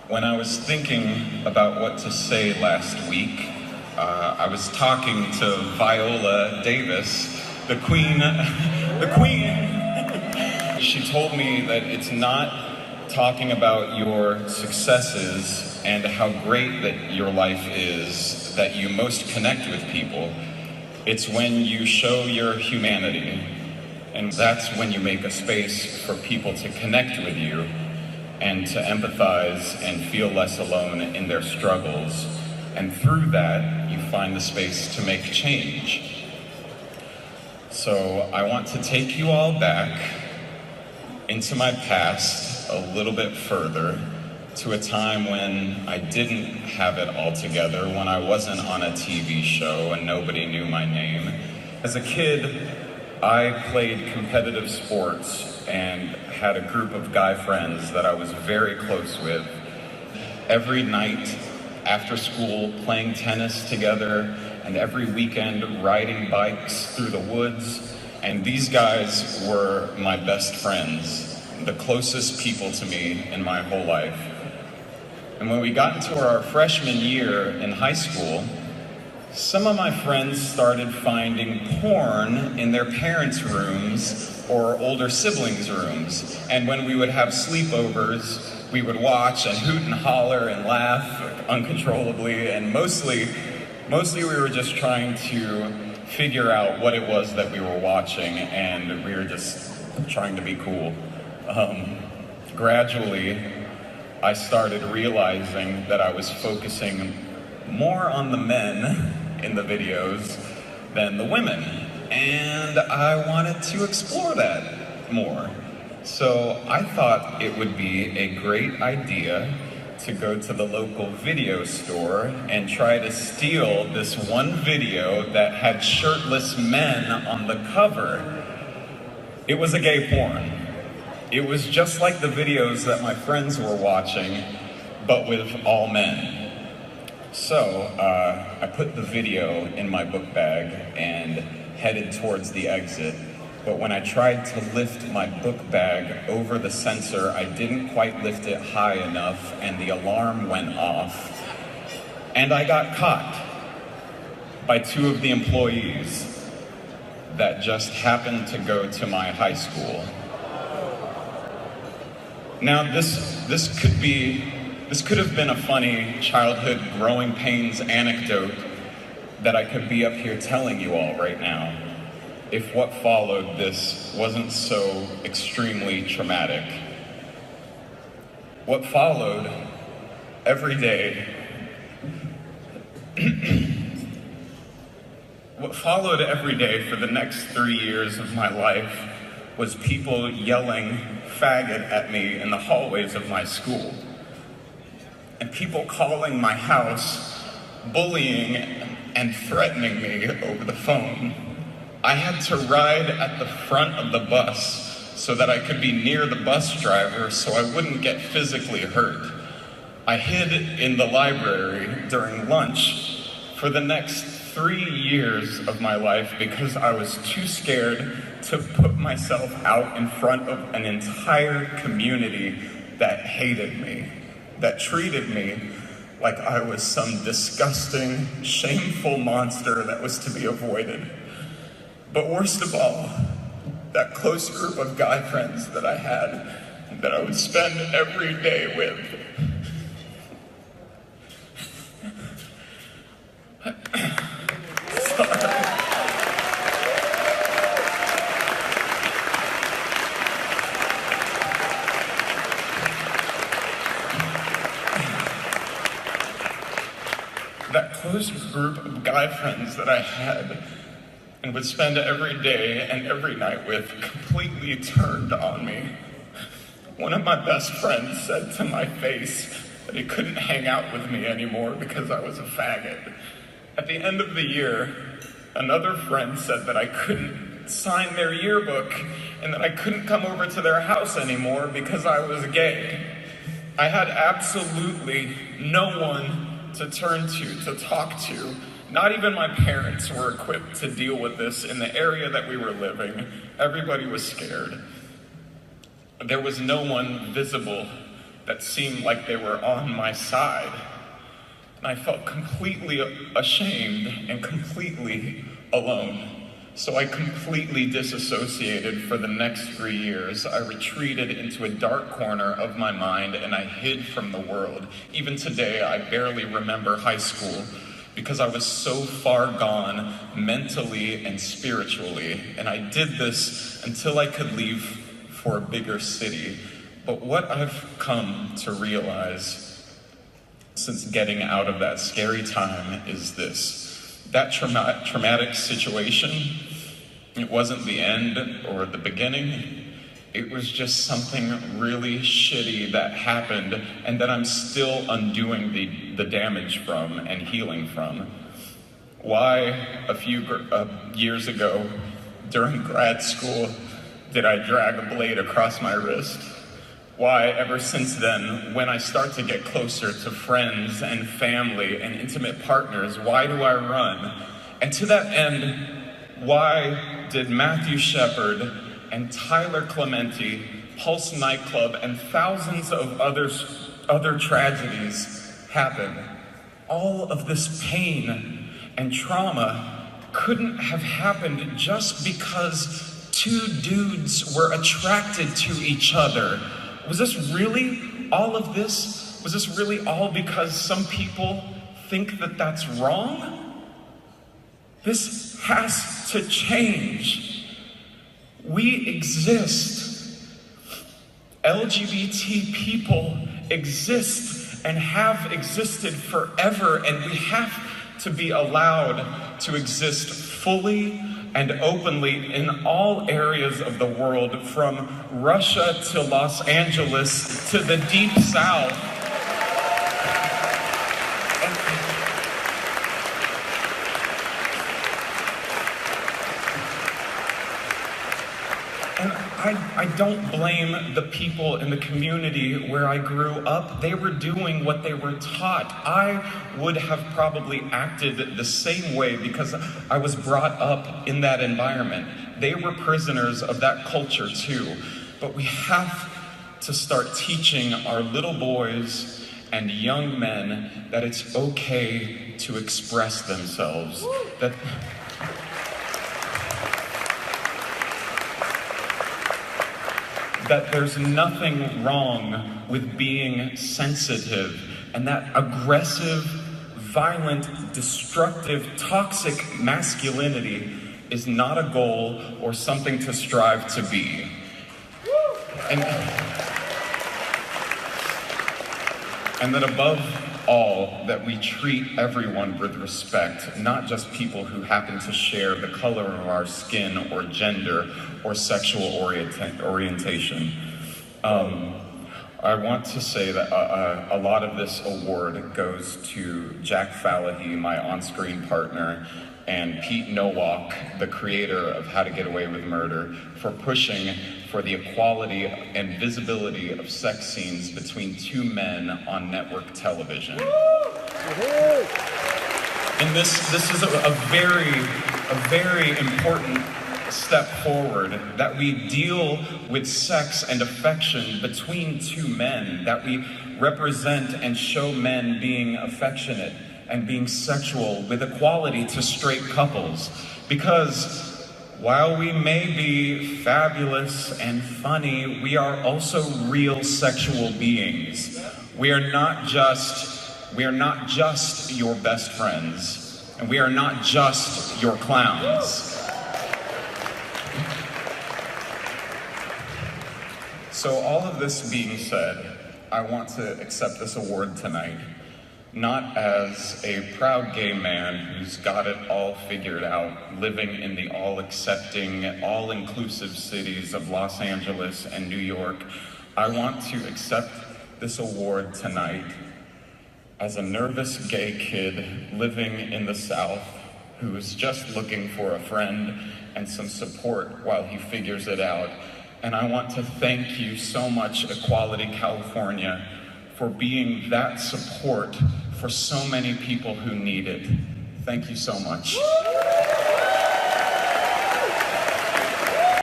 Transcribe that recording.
When I was thinking about what to say last week, I was talking to Viola Davis, the queen. She told me that it's not talking about your successes and how great that your life is that you most connect with people. It's when you show your humanity, and that's when you make a space for people to connect with you and to empathize and feel less alone in their struggles. And through that, you find the space to make change. So I want to take you all back into my past a little bit further, to a time when I didn't have it all together, when I wasn't on a TV show and nobody knew my name. As a kid, I played competitive sports and had a group of guy friends that I was very close with. Every night after school, playing tennis together, and every weekend riding bikes through the woods. And these guys were my best friends, the closest people to me in my whole life. And when we got into our freshman year in high school, some of my friends started finding porn in their parents' rooms or older siblings' rooms. And when we would have sleepovers, we would watch and hoot and holler and laugh uncontrollably. And mostly we were just trying to figure out what it was that we were watching, and we were just trying to be cool. Gradually, I started realizing that I was focusing more on the men in the videos than the women, and I wanted to explore that more. So I thought it would be a great idea to go to the local video store and try to steal this one video that had shirtless men on the cover. It was a gay porn. It was just like the videos that my friends were watching, but with all men. So I put the video in my book bag and headed towards the exit. But when I tried to lift my book bag over the sensor, I didn't quite lift it high enough, and the alarm went off. And I got caught by two of the employees that just happened to go to my high school. Now, this could have been a funny childhood growing pains anecdote that I could be up here telling you all right now, if what followed this wasn't so extremely traumatic. What followed every day for the next 3 years of my life was people yelling faggot at me in the hallways of my school, and people calling my house, bullying and threatening me over the phone. I had to ride at the front of the bus so that I could be near the bus driver so I wouldn't get physically hurt. I hid in the library during lunch for the next 3 years of my life because I was too scared to put myself out in front of an entire community that hated me, that treated me like I was some disgusting, shameful monster that was to be avoided. But worst of all, that close group of guy friends that I had, that I would spend every day with. That close group of guy friends that I had and would spend every day and every night with completely turned on me. One of my best friends said to my face that he couldn't hang out with me anymore because I was a faggot. At the end of the year, another friend said that I couldn't sign their yearbook and that I couldn't come over to their house anymore because I was gay. I had absolutely no one to turn to talk to. Not even my parents were equipped to deal with this in the area that we were living. Everybody was scared. There was no one visible that seemed like they were on my side. And I felt completely ashamed and completely alone. So I completely disassociated for the next 3 years. I retreated into a dark corner of my mind and I hid from the world. Even today, I barely remember high school because I was so far gone mentally and spiritually. And I did this until I could leave for a bigger city. But what I've come to realize since getting out of that scary time is this. That traumatic situation, it wasn't the end or the beginning. It was just something really shitty that happened and that I'm still undoing the damage from and healing from. Why, a few years ago, during grad school, did I drag a blade across my wrist? Why, ever since then, when I start to get closer to friends and family and intimate partners, why do I run? And to that end, why did Matthew Shepard and Tyler Clementi, Pulse Nightclub, and thousands of other tragedies happen? All of this pain and trauma couldn't have happened just because two dudes were attracted to each other. Was this really all of this? Was this really all because some people think that that's wrong? This has to change. We exist. LGBT people exist and have existed forever, and we have to be allowed to exist fully and openly in all areas of the world, from Russia to Los Angeles to the Deep South. And I don't blame the people in the community where I grew up. They were doing what they were taught. I would have probably acted the same way because I was brought up in that environment. They were prisoners of that culture too. But we have to start teaching our little boys and young men that it's okay to express themselves. That there's nothing wrong with being sensitive, and that aggressive, violent, destructive, toxic masculinity is not a goal or something to strive to be. And that above all, that we treat everyone with respect, not just people who happen to share the color of our skin or gender or sexual orientation. I want to say that a lot of this award goes to Jack Fallahy, my on-screen partner, and Pete Nowak, the creator of How to Get Away with Murder, for pushing for the equality and visibility of sex scenes between two men on network television. And this is a very important step forward, that we deal with sex and affection between two men, that we represent and show men being affectionate and being sexual with equality to straight couples. Because while we may be fabulous and funny, we are also real sexual beings. We are not just your best friends, and we are not just your clowns. So all of this being said, I want to accept this award tonight, not as a proud gay man who's got it all figured out, living in the all-accepting, all-inclusive cities of Los Angeles and New York. I want to accept this award tonight as a nervous gay kid living in the South who is just looking for a friend and some support while he figures it out. And I want to thank you so much, Equality California, for being that support for so many people who need it. Thank you so much.